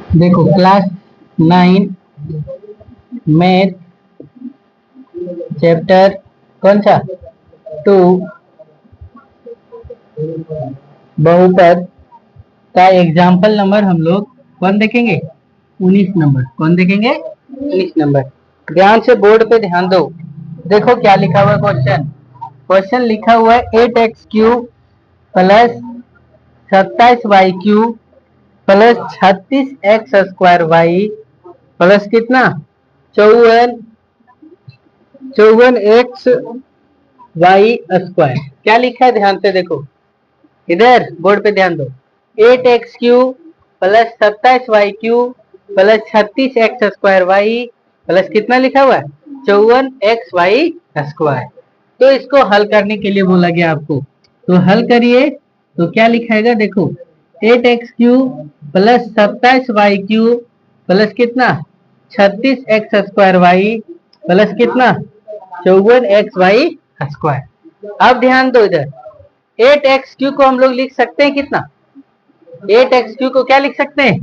देखो class 9 math chapter कौन सा 2 बहुपद का एग्जाम्पल नंबर हम लोग कौन देखेंगे 19 नंबर। कौन देखेंगे 19 नंबर। ध्यान से बोर्ड पे ध्यान दो। देखो क्या लिखा हुआ है क्वेश्चन। क्वेश्चन लिखा हुआ है 8x³ plus 27y³ plus 36x² plus कितना 54x² क्या लिखा है ध्यान से देखो। इधर बोर्ड पे ध्यान दो। 8x³ plus 27y³ plus 36x² plus कितना लिखा हुआ है 54xy²। तो इसको हल करने के लिए बोला गया आपको, तो हल करिए। तो क्या लिखाएगा देखो 8x³ प्लस 27y³ प्लस कितना 36x² प्लस कितना 54xy²। अब ध्यान दो इधर 8x³ को हम लोग लिख सकते हैं कितना 8x³ को क्या लिख सकते हैं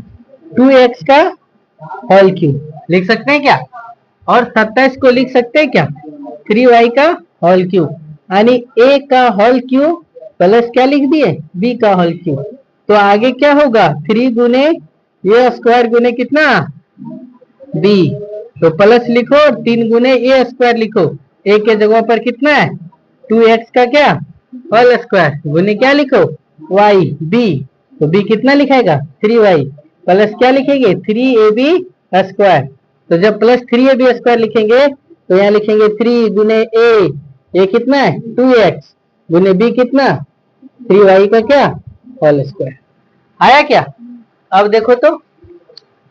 2x का होल क्यूब लिख सकते हैं क्या। और 27 को लिख सकते हैं क्या 3y का होल क्यूब, यानी a का होल क्यूब प्लस क्या लिख दिए b का होल क्यूब। तो आगे क्या होगा 3 गुने a² गुने कितना b, तो प्लस लिखो 3 गुने a² लिखो। a के जगह पर कितना है 2x का क्या होल स्क्वायर गुने क्या लिखो y b, तो b कितना लिखेगा 3y प्लस क्या लिखेंगे 3ab²। तो जब प्लस 3ab² लिखेंगे तो यहाँ लिखेंगे 3 गुने a कितना है 2x गुने b कितना 3y का क्या होल स्क्वायर। आया क्या। अब देखो तो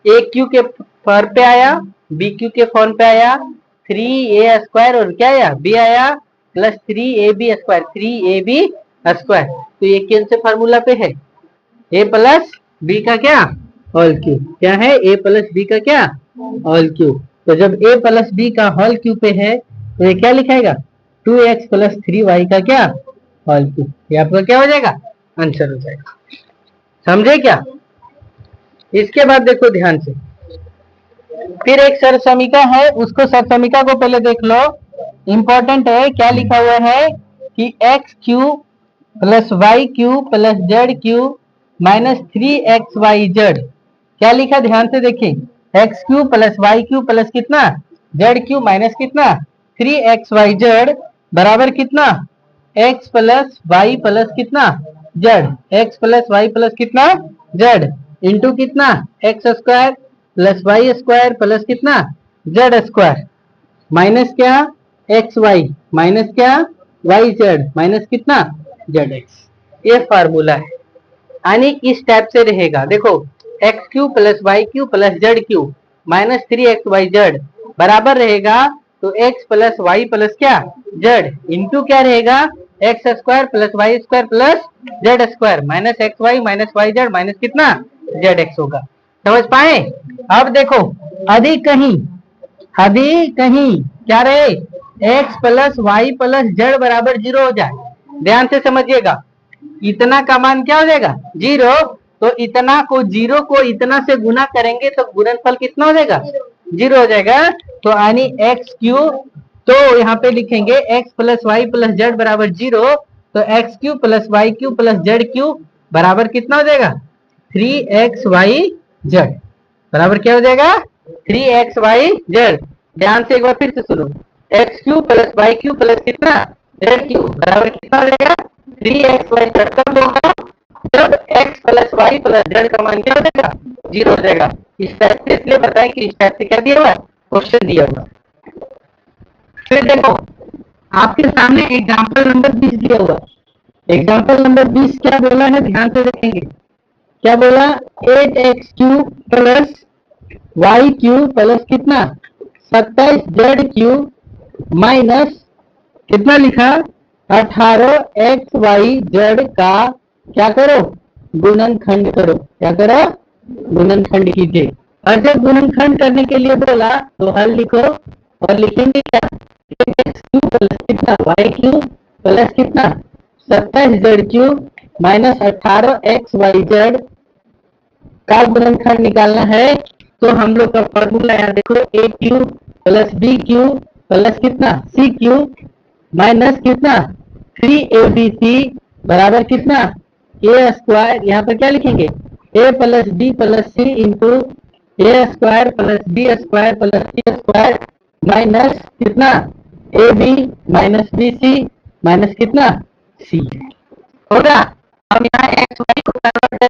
aq के फॉर्म पे आया bq के फॉर्म पे आया 3a² और क्या आया b आया प्लस 3ab²। तो ये कौन से फार्मूला पे है a प्लस b का क्या होल क्यूब। क्या है a प्लस b का क्या होल क्यूब। तो जब a प्लस b का होल क्यूब पे है तो ये क्या लिखाएगा 2x प्लस 3y का क्या होल क्यूब। ये आपका क्या हो जाएगा आंसर हो जाएगा। समझे क्या। इसके बाद देखो ध्यान से फिर एक सरसमीका है, उसको सरसमीका को पहले देख लो। इंपॉर्टेंट है क्या लिखा हुआ है कि x³ plus y³ plus z³ minus 3xyz। क्या लिखा ध्यान से देखिए x³ प्लस y³ प्लस कितना z³ माइनस कितना 3xyz बराबर कितना x प्लस y प्लस कितना z, x plus y plus कितना z इंटू कितना x² प्लस y² प्लस कितना z² माइनस क्या xy माइनस क्या yz माइनस कितना zx। ये फार्मूला है, यानी इस टाइप से रहेगा। देखो x³ plus y³ plus z³ minus 3xyz बराबर रहेगा तो x प्लस y प्लस क्या z इंटू क्या रहेगा x² plus y² plus z² minus xy minus yz minus कितना zx होगा। समझ पाए। अब देखो यदि कहीं क्या रहे x plus y plus z बराबर 0 हो जाए, ध्यान से समझिएगा। इतना का मान क्या हो जाएगा 0, तो इतना को 0 को इतना से गुना करेंगे तो गुणनफल कितना हो जाएगा 0 हो जाएगा। तो यानी x³ तो यहाँ पे लिखेंगे x plus Y plus Z बराबर 0, तो x³ plus y³ plus z³ बराबर कितना हो जाएगा 3xyz बराबर क्या हो जाएगा 3xyz। ध्यान से एक बार फिर से सुनो x³ प्लस y³ प्लस कितना z³ बराबर कितना हो जाएगा 3xyz। कब होगा जब x plus y plus z का मान क्या हो जाएगा 0 हो जाएगा। इस टाइप से इसलिए बताया कि इस टाइप से क्या दिया हुआ है क्वेश्चन दिया हुआ। फिर देखो आपके सामने एग्जाम्पल नंबर 20 दिया हुआ। एग्जाम्पल नंबर 20 क्या बोला है ध्यान से देखेंगे। क्या बोला 8x³ प्लस y³ प्लस कितना 27z³ माइनस कितना लिखा 18xyz का क्या करो गुणनखंड करो। क्या करो गुणनखंड कीजिए। और जब गुणनखंड करने के लिए बोला तो हल लिखो और लिखेंगे क्या x³ प्लस कितना y³ प्लस कितना 27z³ माइनस 18xyz का गुणनखंड निकालना है तो हम लोग का फॉर्मूला यहाँ देखो, a cube plus b cube plus कितना सी क्यू माइनस कितना 3abc बराबर कितना ए स्क्वायर। यहाँ पर क्या लिखेंगे, A plus B plus C into A square plus B square plus C square minus कितना A B minus B C minus कितना सी होगा। हम यहाँ एक्स वाई को कन्वर्ट